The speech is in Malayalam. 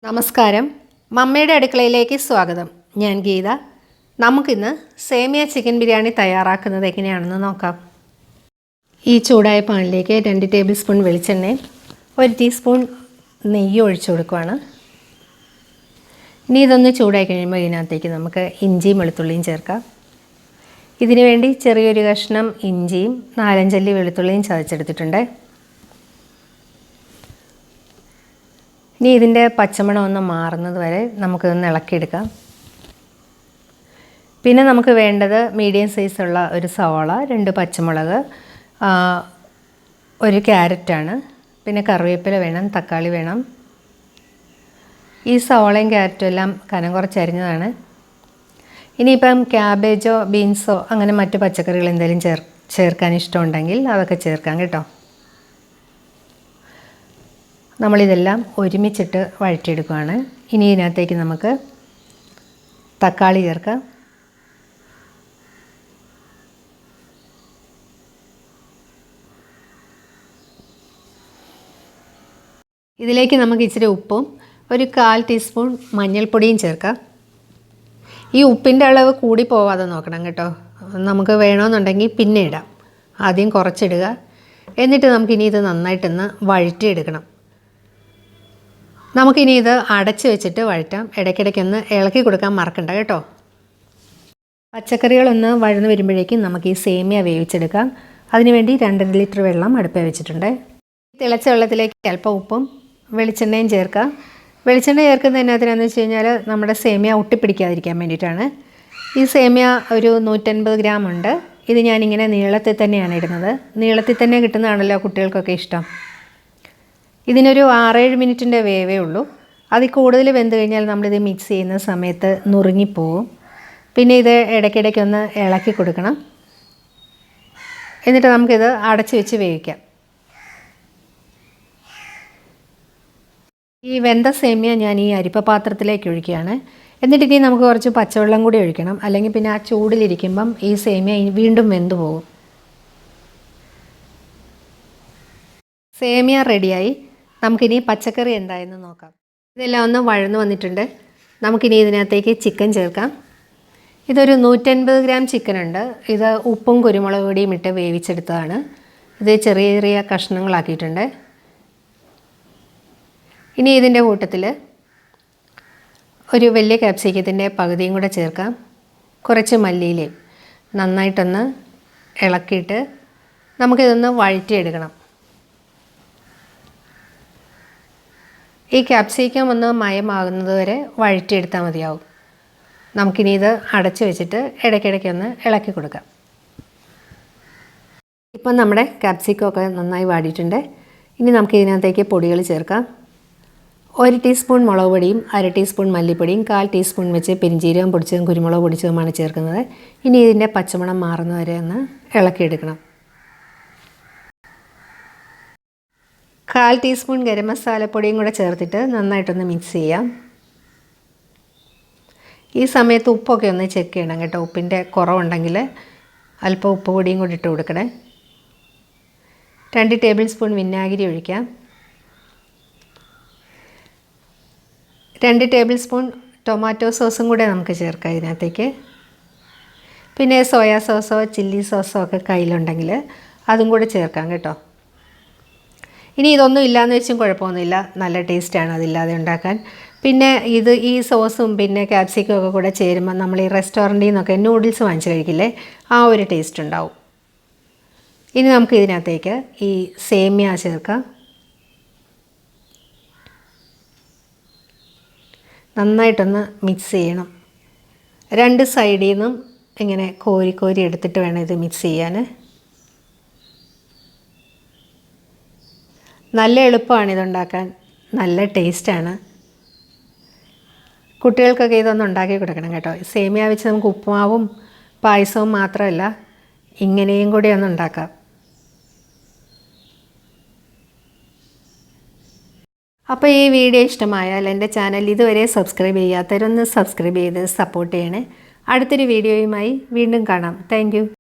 നമസ്കാരം, മമ്മയുടെ അടുക്കളയിലേക്ക് സ്വാഗതം. ഞാൻ ഗീത. നമുക്കിന്ന് സേമിയ ചിക്കൻ ബിരിയാണി തയ്യാറാക്കുന്നത് എങ്ങനെയാണെന്ന് നോക്കാം. ഈ ചൂടായ പാനിലേക്ക് 2 ടേബിൾ സ്പൂൺ വെളിച്ചെണ്ണയും 1 ടീസ്പൂൺ നെയ്യ് ഒഴിച്ചു കൊടുക്കുകയാണ്. ഇനി ഇതൊന്ന് ചൂടായി കഴിയുമ്പോൾ ഇതിനകത്തേക്ക് നമുക്ക് ഇഞ്ചിയും വെളുത്തുള്ളിയും ചേർക്കാം. ഇതിനു വേണ്ടി ചെറിയൊരു കഷ്ണം ഇഞ്ചിയും 4-5 അല്ലി വെളുത്തുള്ളിയും ചതച്ചെടുത്തിട്ടുണ്ട്. ഇനി ഇതിൻ്റെ പച്ചമണം ഒന്ന് മാറുന്നത് വരെ നമുക്കിതൊന്ന് ഇളക്കിയെടുക്കാം. പിന്നെ നമുക്ക് വേണ്ടത് മീഡിയം സൈസുള്ള ഒരു സവാള, 2 പച്ചമുളക്, 1 ക്യാരറ്റാണ്. പിന്നെ കറിവേപ്പില വേണം, തക്കാളി വേണം. ഈ സവാളയും ക്യാരറ്റും എല്ലാം കനം കുറച്ചരിഞ്ഞതാണ്. ഇനിയിപ്പം ക്യാബേജോ ബീൻസോ അങ്ങനെ മറ്റു പച്ചക്കറികൾ എന്തെങ്കിലും ചേർക്കാൻ ഇഷ്ടമുണ്ടെങ്കിൽ അതൊക്കെ ചേർക്കാം കേട്ടോ. നമ്മളിതെല്ലാം ഒരുമിച്ചിട്ട് വഴറ്റിയെടുക്കുകയാണ്. ഇനി ഇതിനകത്തേക്ക് നമുക്ക് തക്കാളി ചേർക്കാം. ഇതിലേക്ക് നമുക്ക് ഇച്ചിരി ഉപ്പും 1/4 ടീസ്പൂൺ മഞ്ഞൾപ്പൊടിയും ചേർക്കാം. ഈ ഉപ്പിൻ്റെ അളവ് കൂടി പോവാതെ നോക്കണം കേട്ടോ. നമുക്ക് വേണമെന്നുണ്ടെങ്കിൽ പിന്നെ ഇടാം. ആദ്യം കുറച്ചിടുക. എന്നിട്ട് നമുക്കിനി ഇത് നന്നായിട്ടൊന്ന് വഴറ്റിയെടുക്കണം. നമുക്കിനി ഇത് അടച്ച് വെച്ചിട്ട് വഴറ്റാം. ഇടയ്ക്കിടയ്ക്കൊന്ന് ഇളക്കി കൊടുക്കാൻ മറക്കണ്ട കേട്ടോ. പച്ചക്കറികളൊന്ന് വഴന്ന് വരുമ്പോഴേക്കും നമുക്ക് ഈ സേമിയ വേവിച്ചെടുക്കാം. അതിനുവേണ്ടി 2 ലിറ്റർ വെള്ളം അടുപ്പിൽ വെച്ചിട്ടുണ്ട്. തിളച്ച വെള്ളത്തിലേക്ക് അല്പം ഉപ്പും വെളിച്ചെണ്ണയും ചേർക്കാം. വെളിച്ചെണ്ണ ചേർക്കുന്നതിനകത്തിനാന്ന് വെച്ച് കഴിഞ്ഞാൽ നമ്മുടെ സേമിയ ഒട്ടിപ്പിടിക്കാതിരിക്കാൻ വേണ്ടിയിട്ടാണ്. ഈ സേമിയ ഒരു 150 ഗ്രാം ഉണ്ട്. ഇത് ഞാനിങ്ങനെ നീളത്തിൽ തന്നെയാണ് ഇടുന്നത്. നീളത്തിൽ തന്നെ കിട്ടുന്നതാണല്ലോ കുട്ടികൾക്കൊക്കെ ഇഷ്ടം. ഇതിനൊരു 6-7 മിനിറ്റിൻ്റെ വേവേ ഉള്ളൂ. അതിൽ കൂടുതൽ വെന്ത് കഴിഞ്ഞാൽ നമ്മളിത് മിക്സ് ചെയ്യുന്ന സമയത്ത് നുറുങ്ങിപ്പോവും. പിന്നെ ഇത് ഇടയ്ക്കിടയ്ക്കൊന്ന് ഇളക്കി കൊടുക്കണം. എന്നിട്ട് നമുക്കിത് അടച്ച് വെച്ച് വേവിക്കാം. ഈ വെന്ത സേമിയ ഞാൻ ഈ അരിപ്പ പാത്രത്തിലേക്ക് ഒഴിക്കുകയാണ്. എന്നിട്ട് ഇനി നമുക്ക് കുറച്ച് പച്ചവെള്ളം കൂടി ഒഴിക്കണം. അല്ലെങ്കിൽ പിന്നെ ആ ചൂടിലിരിക്കുമ്പം ഈ സേമിയ വീണ്ടും വെന്ത് പോകും. സേമിയ റെഡിയായി. നമുക്കിനി പച്ചക്കറി എന്തായെന്ന് നോക്കാം. ഇതെല്ലാം ഒന്ന് വഴന്ന് വന്നിട്ടുണ്ട്. നമുക്കിനി ഇതിനകത്തേക്ക് ചിക്കൻ ചേർക്കാം. ഇതൊരു 150 ഗ്രാം ചിക്കൻ ഉണ്ട്. ഇത് ഉപ്പും കുരുമുളക് പൊടിയും ഇട്ട് വേവിച്ചെടുത്തതാണ്. ഇത് ചെറിയ ചെറിയ കഷ്ണങ്ങളാക്കിയിട്ടുണ്ട്. ഇനി ഇതിൻ്റെ കൂട്ടത്തിൽ ഒരു വലിയ ക്യാപ്സിക്കത്തിൻ്റെ പകുതിയും കൂടെ ചേർക്കാം. കുറച്ച് മല്ലിയിലയും നന്നായിട്ടൊന്ന് ഇളക്കിയിട്ട് നമുക്കിതൊന്ന് വഴറ്റിയെടുക്കണം. ഈ ക്യാപ്സിക്കം ഒന്ന് മയമാകുന്നത് വരെ വഴറ്റിയെടുത്താൽ മതിയാവും. നമുക്കിനി ഇത് അടച്ച് വെച്ചിട്ട് ഇടയ്ക്കിടയ്ക്കൊന്ന് ഇളക്കി കൊടുക്കാം. ഇപ്പം നമ്മുടെ ക്യാപ്സിക്കമൊക്കെ നന്നായി വാടിയിട്ടുണ്ട്. ഇനി നമുക്ക് ഇതിനകത്തേക്ക് പൊടികൾ ചേർക്കാം. 1 ടീസ്പൂൺ മുളക് പൊടിയും 1/2 ടീസ്പൂൺ മല്ലിപ്പൊടിയും 1/4 ടീസ്പൂൺ വെച്ച് പെരിഞ്ചീരകം പൊടിച്ചതും കുരുമുളക് പൊടിച്ചതുമാണ് ചേർക്കുന്നത്. ഇനി ഇതിൻ്റെ പച്ചമണം മാറുന്നവരെ ഒന്ന് ഇളക്കിയെടുക്കണം. 1/4 ടീസ്പൂൺ ഗരം മസാലപ്പൊടിയും കൂടെ ചേർത്തിട്ട് നന്നായിട്ടൊന്ന് മിക്സ് ചെയ്യാം. ഈ സമയത്ത് ഉപ്പൊക്കെ ഒന്ന് ചെക്ക് ചെയ്യണം കേട്ടോ. ഉപ്പിൻ്റെ കുറവുണ്ടെങ്കിൽ അല്പം ഉപ്പ് പൊടിയും കൂടി ഇട്ട് കൊടുക്കണേ. 2 ടേബിൾ സ്പൂൺ വിനാഗിരി ഒഴിക്കാം. 2 ടേബിൾ സ്പൂൺ ടൊമാറ്റോ സോസും കൂടെ നമുക്ക് ചേർക്കാം ഇതിനകത്തേക്ക്. പിന്നെ സോയാ സോസോ ചില്ലി സോസോ ഒക്കെ കയ്യിലുണ്ടെങ്കിൽ അതും കൂടെ ചേർക്കാം കേട്ടോ. ഇനി ഇതൊന്നും ഇല്ലയെന്ന് വെച്ചും കുഴപ്പമൊന്നുമില്ല. നല്ല ടേസ്റ്റാണ് അതില്ലാതെ ഉണ്ടാക്കാൻ. പിന്നെ ഈ സോസും പിന്നെ ക്യാപ്സിക്കം ഒക്കെ കൂടെ ചേരുമ്പോൾ നമ്മൾ ഈ റെസ്റ്റോറൻറ്റിൽ നിന്നൊക്കെ നൂഡിൽസ് വാങ്ങിച്ച് കഴിക്കില്ലേ, ആ ഒരു ടേസ്റ്റ് ഉണ്ടാവും. ഇനി നമുക്ക് ഇതിനകത്തേക്ക് ഈ സേമിയ ചേർക്കാം. നന്നായിട്ടൊന്ന് മിക്സ് ചെയ്യണം. 2 സൈഡിൽ നിന്നും ഇങ്ങനെ കോരി കോരി എടുത്തിട്ട് വേണം ഇത് മിക്സ് ചെയ്യാൻ. നല്ല എളുപ്പമാണ് ഇതുണ്ടാക്കാൻ. നല്ല ടേസ്റ്റാണ്. കുട്ടികൾക്കൊക്കെ ഇതൊന്ന് ഉണ്ടാക്കി കൊടുക്കണം കേട്ടോ. സേമിയ വെച്ച് നമുക്ക് ഉപ്പുമാവും പായസവും മാത്രമല്ല ഇങ്ങനെയും കൂടി ഒന്ന് ഉണ്ടാക്കാം. അപ്പോൾ ഈ വീഡിയോ ഇഷ്ടമായാൽ എൻ്റെ ചാനൽ ഇതുവരെ സബ്സ്ക്രൈബ് ചെയ്യാത്തവരൊന്ന് സബ്സ്ക്രൈബ് ചെയ്ത് സപ്പോർട്ട് ചെയ്യണേ. അടുത്തൊരു വീഡിയോയുമായി വീണ്ടും കാണാം. താങ്ക്